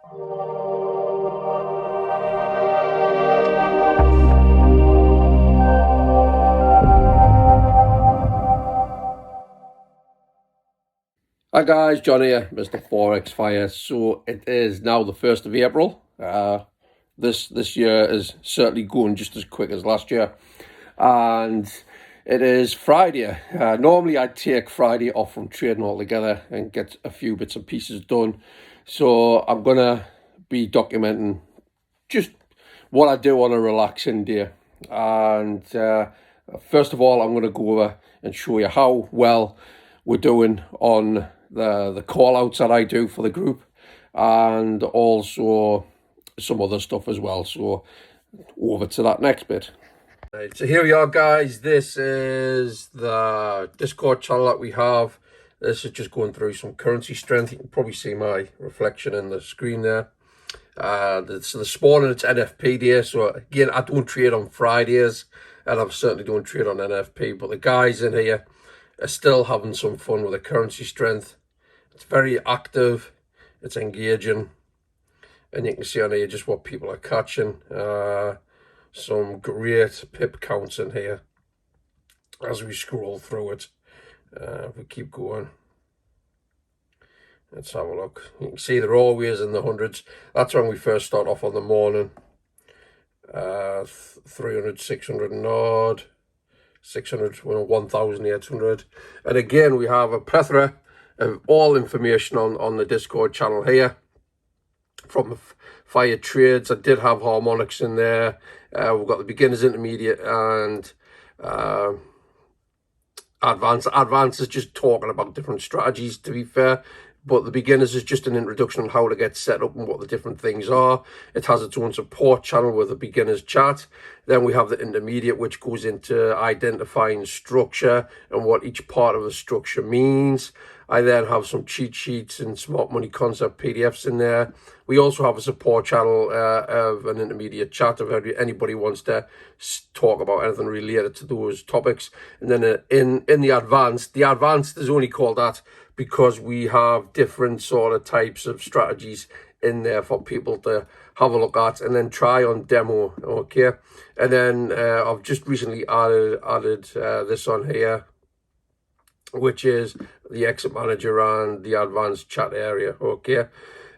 Hi guys, John here, Mr. Forex Fire. So it is now the 1st of April. This year is certainly going just as quick as last year. And it is Friday. Normally I'd take Friday off from trading altogether and get a few bits and pieces done. So I'm going to be documenting just what I do on a relaxing day. And first of all, I'm going to go over and show you how well we're doing on the call outs that I do for the group, and also some other stuff as well. So over to that next bit. Right, so here we are, guys. This is the Discord channel that we have. This is just going through some currency strength. You can probably see my reflection in the screen there. So this morning it's NFP day. So again, I don't trade on Fridays, and I certainly don't trade on NFP, but the guys in here are still having some fun with the currency strength. It's very active, it's engaging, and you can see on here just what people are catching. Some great pip counts in here as we scroll through it. If we keep going, let's have a look. You can see they're always in the hundreds. That's when we first start off on the morning. 300, 600 and odd. 600, 1,800. And again, we have a plethora of all information on the Discord channel here from the fire trades. I did have harmonics in there. We've got the beginners, intermediate, and advanced. Advanced is just talking about different strategies, to be fair. But the beginners is just an introduction on how to get set up and what the different things are. It has its own support channel with a beginner's chat. Then we have the intermediate, which goes into identifying structure and what each part of the structure means. I then have some cheat sheets and smart money concept PDFs in there. We also have a support channel of an intermediate chat if anybody wants to talk about anything related to those topics. And then in the advanced is only called that because we have different sort of types of strategies in there for people to have a look at and then try on demo. Okay, and then I've just recently added this on here, which is the exit manager and the advanced chat area. Okay,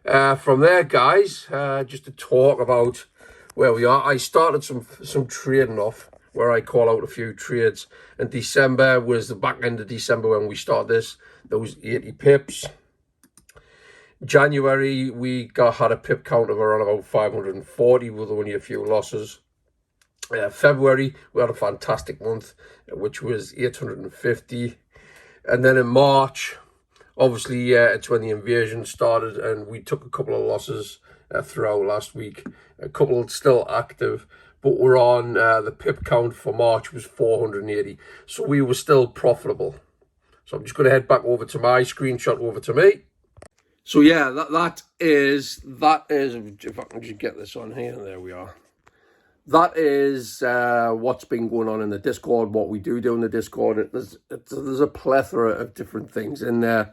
from there, guys, just to talk about where we are. I started some trading off where I call out a few trades, and December was the back end of December when we started this. There was 80 pips. January we had a pip count of around about 540 with only a few losses. February we had a fantastic month, which was 850. And then in March, obviously, it's when the invasion started, and we took a couple of losses throughout last week. A couple still active, but we're on the pip count for March was 480. So we were still profitable. So I'm just going to head back over to my screenshot over to me. So yeah, that is, if I can just get this on here, there we are. That is what's been going on in the Discord, what we do in the Discord. There's a plethora of different things in there.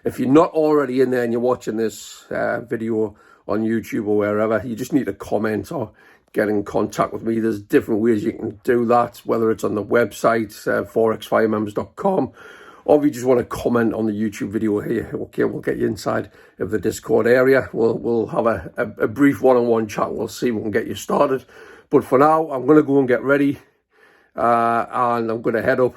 If you're not already in there and you're watching this video on YouTube or wherever, you just need to comment or get in contact with me. There's different ways you can do that, whether it's on the website, forexfiremembers.com, or if you just want to comment on the YouTube video here. Okay, we'll get you inside of the Discord area. We'll have a brief one-on-one chat. We'll see if we can get you started. But for now, I'm going to go and get ready, and I'm going to head up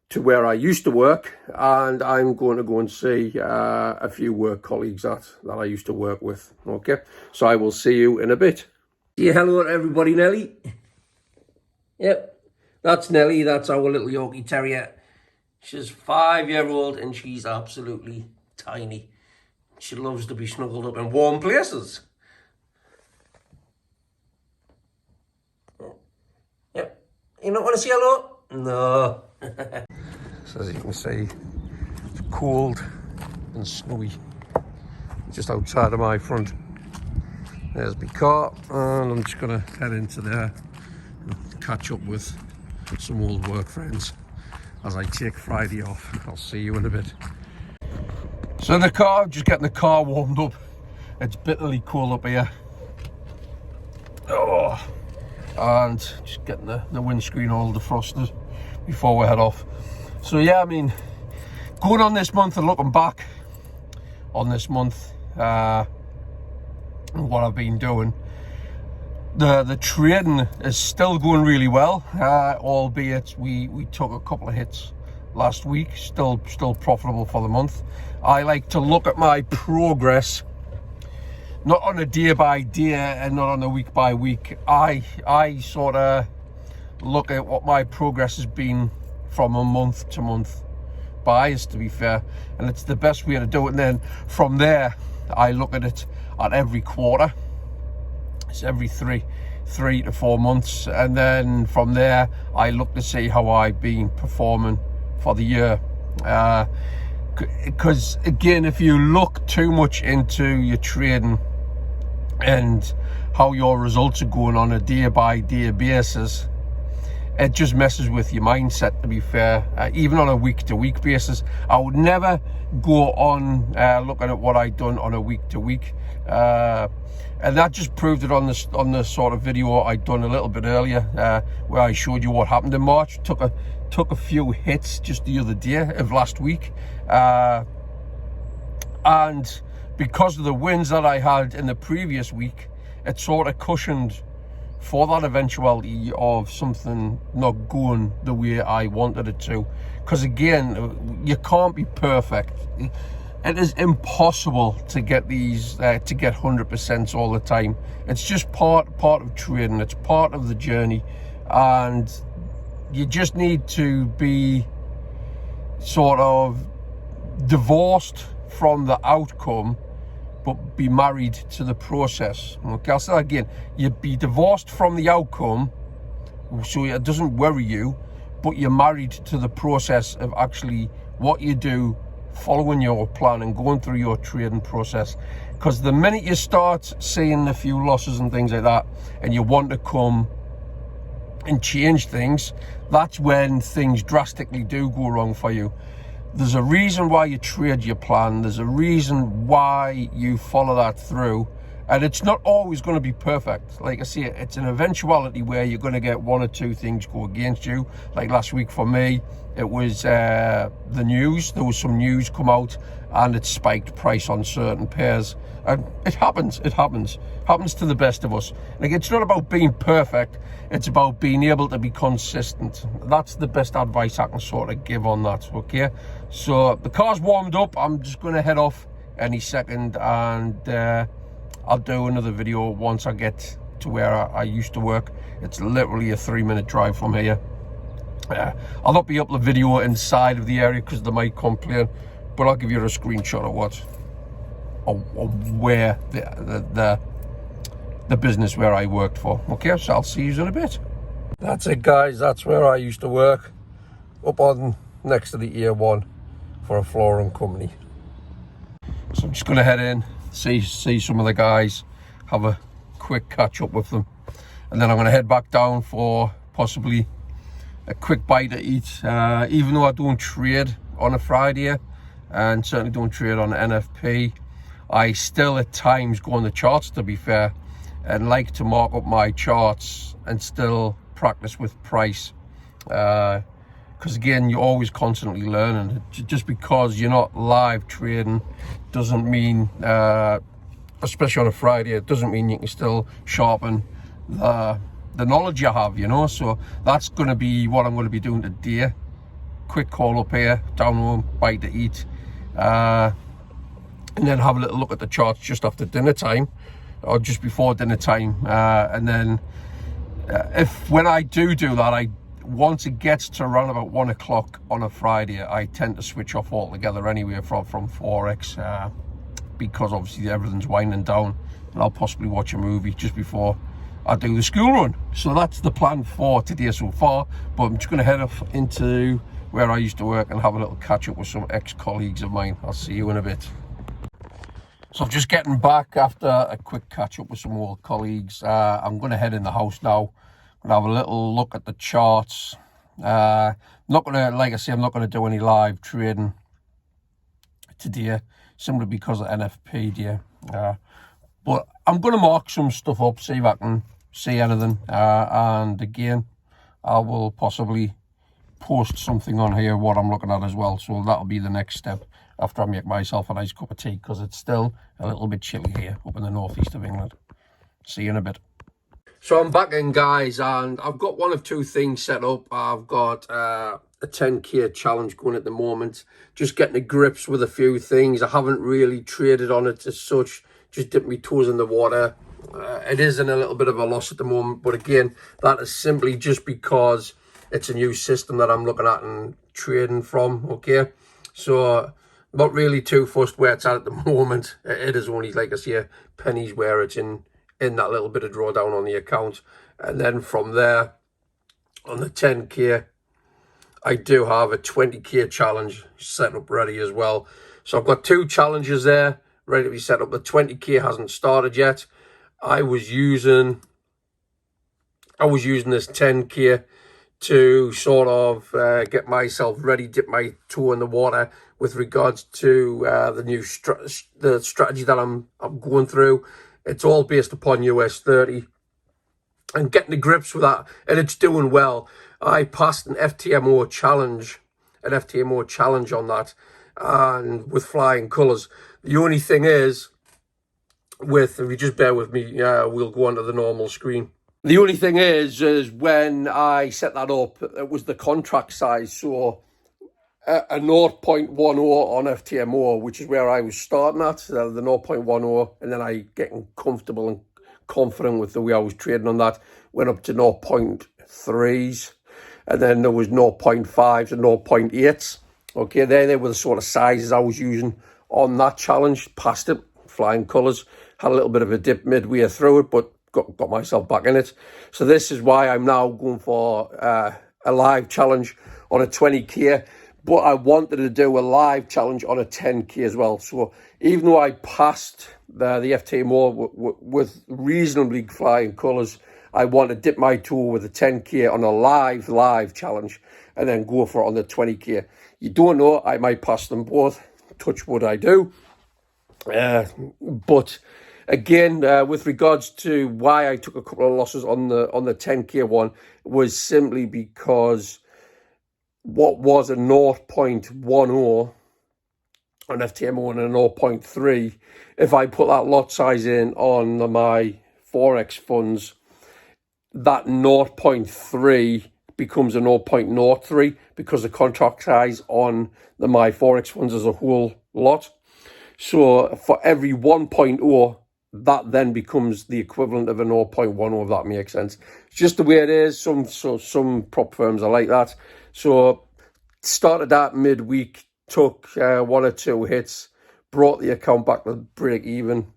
to where I used to work, and I'm going to go and see a few work colleagues that I used to work with. Okay, so I will see you in a bit. Yeah, hello everybody, Nelly. Yep, that's Nelly. That's our little Yorkie Terrier. She's 5-year-old and she's absolutely tiny. She loves to be snuggled up in warm places. Yep. You don't want to say hello? No. So as you can see, it's cold and snowy just outside of my front. There's my car, and I'm just going to head into there and catch up with some old work friends as I take Friday off. I'll see you in a bit. So in the car, just getting the car warmed up. It's bitterly cold up here. Oh, and just getting the windscreen all defrosted before we head off. So yeah, I mean, going on this month and looking back on this month, and what I've been doing, the trading is still going really well, albeit we took a couple of hits last week. Still profitable for the month. I like to look at my progress, not on a day by day and not on a week by week. I sort of look at what my progress has been from a month to month bias, to be fair, and it's the best way to do it. And then from there, I look at it at every quarter. It's every three to 4 months, and then from there I look to see how I've been performing for the year. Because again, if you look too much into your trading and how your results are going on a day by day basis, it just messes with your mindset, to be fair. Even on a week to week basis, I would never go on looking at what I'd done on a week to week, and that just proved it on the sort of video I'd done a little bit earlier, where I showed you what happened in March. Took a few hits just the other day of last week, and because of the wins that I had in the previous week, it sort of cushioned for that eventuality of something not going the way I wanted it to. Because again, you can't be perfect. It is impossible to get these to get 100% all the time. It's just part of trading. It's part of the journey, and you just need to be sort of divorced from the outcome, but be married to the process. Okay, I'll say that again. You'd be divorced from the outcome, so it doesn't worry you, but you're married to the process of actually what you do, following your plan and going through your trading process. Because the minute you start seeing a few losses and things like that, and you want to come and change things, that's when things drastically do go wrong for you. There's a reason why you trade your plan. There's a reason why you follow that through. And it's not always going to be perfect. Like I say, it's an eventuality where you're going to get one or two things go against you. Like last week for me, it was the news. There was some news come out and it spiked price on certain pairs. And it happens. It happens to the best of us. Like, it's not about being perfect. It's about being able to be consistent. That's the best advice I can sort of give on that, okay? So the car's warmed up. I'm just going to head off any second, and I'll do another video once I get to where I used to work. It's literally a 3-minute drive from here. I'll not be up the video inside of the area because they might complain, but I'll give you a screenshot of where the business where I worked for. Okay, so I'll see you in a bit. That's it, guys. That's where I used to work, up on next to the A1 for a flooring company. So I'm just going to head in, see some of the guys, have a quick catch up with them, and then I'm going to head back down for possibly a quick bite to eat. Even though I don't trade on a Friday and certainly don't trade on NFP, I still at times go on the charts, to be fair, and like to mark up my charts and still practice with price. Because again, you're always constantly learning. Just because you're not live trading doesn't mean, especially on a Friday, it doesn't mean you can still sharpen the knowledge you have, you know. So that's going to be what I'm going to be doing today. Quick call up here, down home, bite to eat, and then have a little look at the charts just after dinner time, or just before dinner time. And then when I do that, once it gets to around about 1 o'clock on a Friday, I tend to switch off altogether anyway from Forex, because obviously everything's winding down, and I'll possibly watch a movie just before I do the school run. So that's the plan for today so far, but I'm just going to head off into where I used to work and have a little catch up with some ex-colleagues of mine. I'll see you in a bit. So I'm just getting back after a quick catch up with some old colleagues. I'm going to head in the house now and have a little look at the charts. Not going to, like I say, I'm not going to do any live trading today, simply because of NFP day. But I'm going to mark some stuff up, see if I can see anything. And again, I will possibly post something on here what I'm looking at as well. So that'll be the next step after I make myself a nice cup of tea, because it's still a little bit chilly here up in the northeast of England. See you in a bit. So I'm back in, guys, and I've got one of two things set up. I've got a 10k challenge going at the moment, just getting to grips with a few things. I haven't really traded on it as such, just dipped my toes in the water. It is in a little bit of a loss at the moment, but again, that is simply just because it's a new system that I'm looking at and trading from, okay? So not really too fussed where it's at the moment. It is only, like I say, pennies where it's in that little bit of drawdown on the account. And then from there, on the 10k, I do have a 20k challenge set up ready as well. So I've got two challenges there ready to be set up. The 20k hasn't started yet. I was using this 10k to sort of get myself ready, dip my toe in the water with regards to the new strategy that I'm going through. It's all based upon US 30 and getting the grips with that, and it's doing well. I passed an FTMO challenge on that, and with flying colours. The only thing is, if you just bear with me, we'll go onto the normal screen. The only thing is when I set that up, it was the contract size, so a 0.10 on FTMO, which is where I was starting at, the 0.10, and then I getting comfortable and confident with the way I was trading on that, went up to 0.3s, and then there was 0.5s and 0.8s. Okay, they were the sort of sizes I was using on that challenge. Passed it, flying colours, had a little bit of a dip midway through it, but got myself back in it. So this is why I'm now going for a live challenge on a 20k. But I wanted to do a live challenge on a 10k as well. So even though I passed the FTMO with reasonably flying colours, I want to dip my toe with a 10k on a live challenge and then go for it on the 20k. You don't know, I might pass them both. Touch wood, I do. But again, with regards to why I took a couple of losses on the 10k one, was simply because what was a 0.10 on FTMO and a 0.3, if I put that lot size in on my Forex funds, that 0.3 becomes a 0.03 because the contract size on my Forex funds is a whole lot. So for every 1.0, that then becomes the equivalent of a 0.10, if that makes sense. It's just the way it is. Some prop firms are like that. So started that midweek, took one or two hits, brought the account back to break even.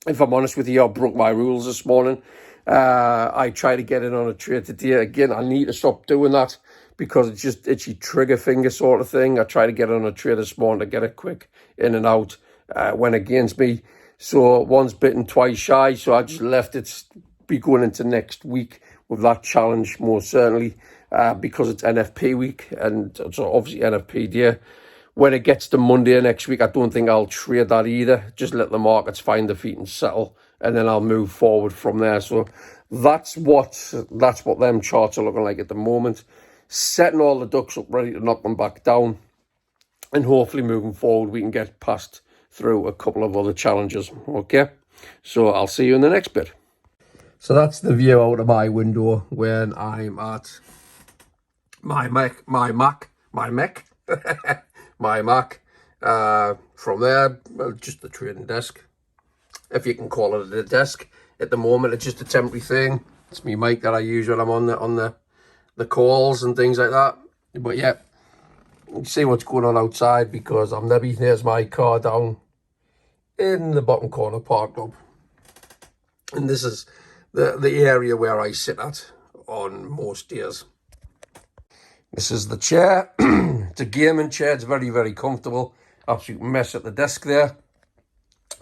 If I'm honest with you, I broke my rules this morning. I tried to get in on a trade today. Again, I need to stop doing that because it's just itchy trigger finger sort of thing. I tried to get on a trade this morning to get it quick in and out. Went against me. So once bitten, twice shy. So I just left it be going into next week with that challenge, most certainly, because it's NFP week. And so obviously NFP day. When it gets to Monday next week, I don't think I'll trade that either. Just let the markets find their feet and settle, and then I'll move forward from there. So that's what them charts are looking like at the moment. Setting all the ducks up, ready to knock them back down, and hopefully moving forward, we can get past through a couple of other challenges. Okay, so I'll see you in the next bit. So that's the view out of my window when I'm at my Mac. From there, well, just the trading desk, if you can call it a desk. At the moment, it's just a temporary thing. It's my mic that I use when I'm on the calls and things like that. But yeah, you can see what's going on outside because I'm maybe there's my car down in the bottom corner parked up, and this is the area where I sit at on most days. This is the chair. It's a gaming chair. It's very, very comfortable. Absolute mess at the desk there.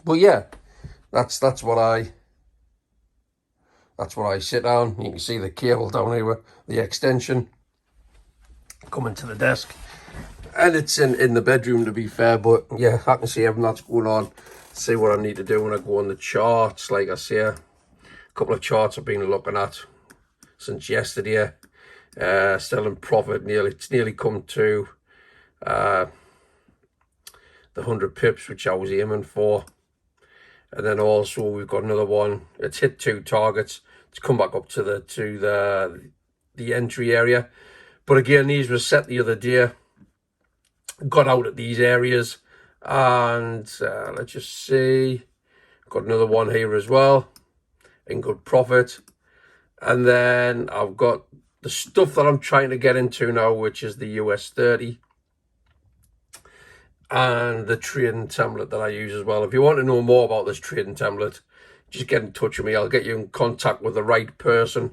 But yeah, that's what I sit on. You can see the cable down here with the extension coming to the desk. And it's in the bedroom, to be fair, but yeah, I can see everything that's going on. See what I need to do when I go on the charts. Like I say, a couple of charts I've been looking at since yesterday. Still in profit, it's nearly come to the 100 pips, which I was aiming for. And then also we've got another one. It's hit 2 targets. It's come back up to the entry area. But again, these were set the other day. Got out at these areas, and let's just see. Got another one here as well in good profit. And then I've got the stuff that I'm trying to get into now, which is the US 30 and the trading template that I use as well. If you want to know more about this trading template, just get in touch with me. I'll get you in contact with the right person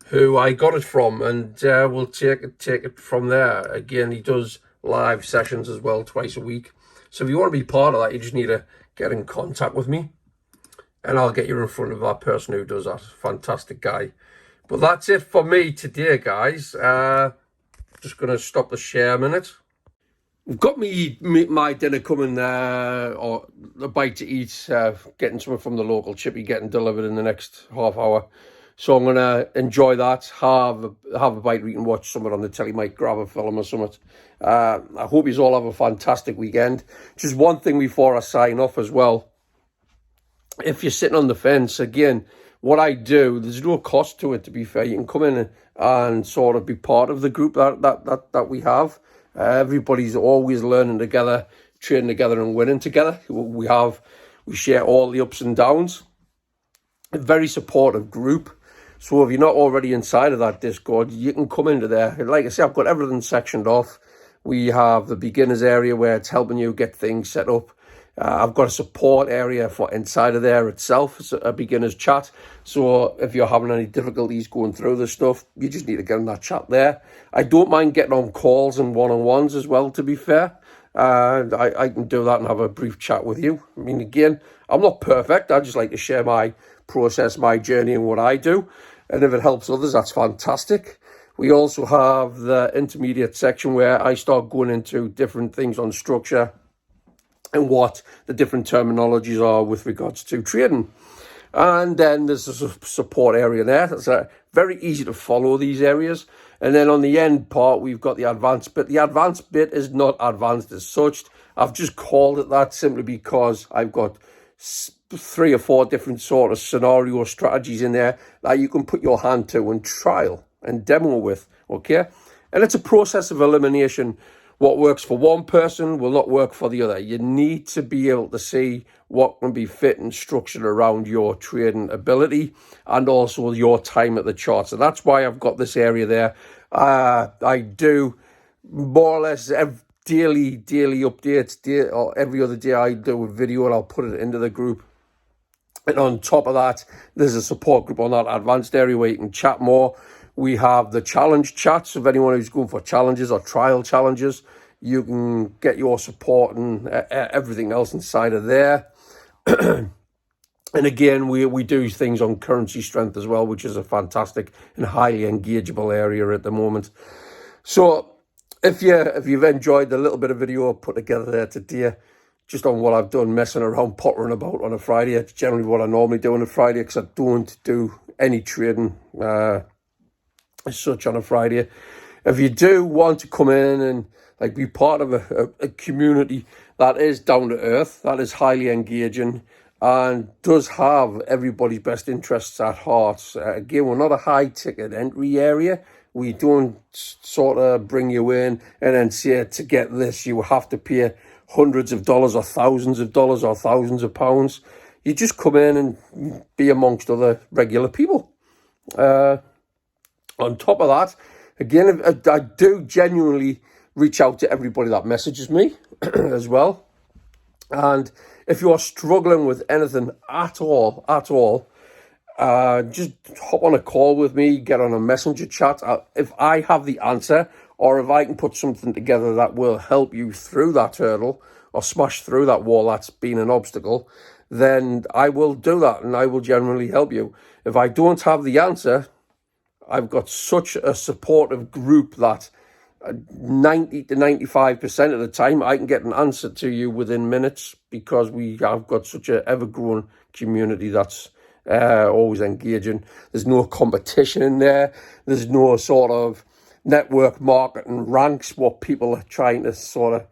who I got it from, and we'll take it from there. Again, he does live sessions as well twice a week. So if you want to be part of that, you just need to get in contact with me, and I'll get you in front of that person who does that. Fantastic guy. But that's it for me today, guys. Just going to stop the share a minute. I've got my dinner coming, or a bite to eat, getting something from the local chippy, getting delivered in the next half hour. So I'm going to enjoy that, have a bite to eat and watch something on the telly, might grab a film or something. I hope you all have a fantastic weekend. Just one thing before I sign off as well. If you're sitting on the fence, again, what I do, there's no cost to it, to be fair. You can come in and sort of be part of the group that we have. Everybody's always learning together, trading together and winning together. We share all the ups and downs. A very supportive group. So if you're not already inside of that Discord, you can come into there. Like I say, I've got everything sectioned off. We have the beginners area where it's helping you get things set up. I've got a support area for inside of there itself. It's a beginner's chat. So if you're having any difficulties going through this stuff, you just need to get in that chat there. I don't mind getting on calls and one-on-ones as well, to be fair. I can do that and have a brief chat with you. I mean, again, I'm not perfect. I just like to share my process, my journey and what I do. And if it helps others, that's fantastic. We also have the intermediate section where I start going into different things on structure and what the different terminologies are with regards to trading. And then there's a support area there. That's very easy to follow, these areas. And then on the end part, we've got the advanced bit. The advanced bit is not advanced as such. I've just called it that simply because I've got 3 or 4 different sort of scenario strategies in there that you can put your hand to and trial and demo with, okay? And it's a process of elimination. What works for one person will not work for the other. You need to be able to see what can be fit and structured around your trading ability and also your time at the chart. So that's why I've got this area there. I do more or less daily updates, or every other day I do a video and I'll put it into the group. And on top of that, there's a support group on that advanced area where you can chat more. We have the challenge chats of anyone who's going for challenges or trial challenges. You can get your support and everything else inside of there. And again, we do things on currency strength as well, which is a fantastic and highly engageable area at the moment. So if you've enjoyed the little bit of video I put together there today, just on what I've done, messing around, pottering about on a Friday, it's generally what I normally do on a Friday because I don't do any trading as such on a Friday. If you do want to come in and like be part of a community that is down to earth, that is highly engaging and does have everybody's best interests at heart. Again, we're not a high ticket entry area. We don't sort of bring you in and then say, to get this, you have to pay hundreds of dollars or thousands of dollars or thousands of pounds. You just come in and be amongst other regular people. On top of that, again, I do genuinely reach out to everybody that messages me as well. And if you are struggling with anything at all, just hop on a call with me, get on a messenger chat. If I have the answer or if I can put something together that will help you through that hurdle or smash through that wall that's been an obstacle, then I will do that and I will generally help you. If I don't have the answer, I've got such a supportive group that 90 to 95% of the time, I can get an answer to you within minutes, because we have got such an ever-growing community that's always engaging. There's no competition in there. There's no sort of network marketing ranks, what people are trying to sort of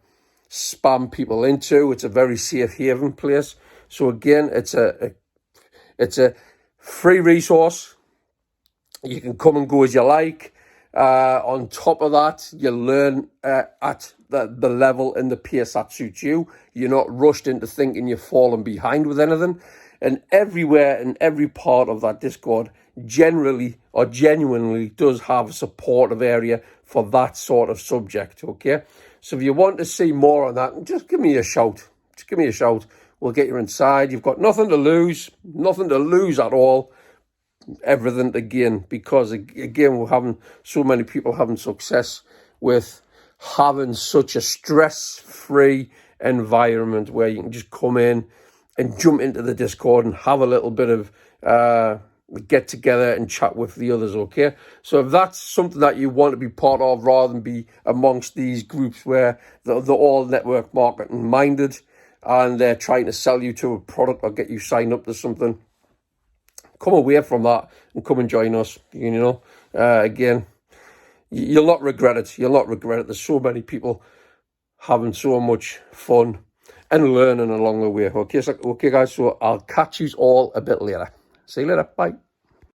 spam people into. It's a very safe haven place. So again, it's a free resource. You can come and go as you like. On top of that, you learn at the level and the pace that suits you. You're not rushed into thinking you're falling behind with anything. And everywhere and every part of that Discord generally or genuinely does have a supportive area for that sort of subject, okay? So if you want to see more on that, just give me a shout. Just give me a shout. We'll get you inside. You've got nothing to lose at all. Everything to gain, because again, we're having so many people having success with having such a stress-free environment where you can just come in and jump into the Discord and have a little bit of get together and chat with the others, okay? So if that's something that you want to be part of, rather than be amongst these groups where they're all network marketing minded and they're trying to sell you to a product or get you signed up to something, come away from that and come and join us. You know, again, you'll not regret it. You'll not regret it. There's so many people having so much fun and learning along the way. Okay, guys, so I'll catch you all a bit later. See you later. Bye.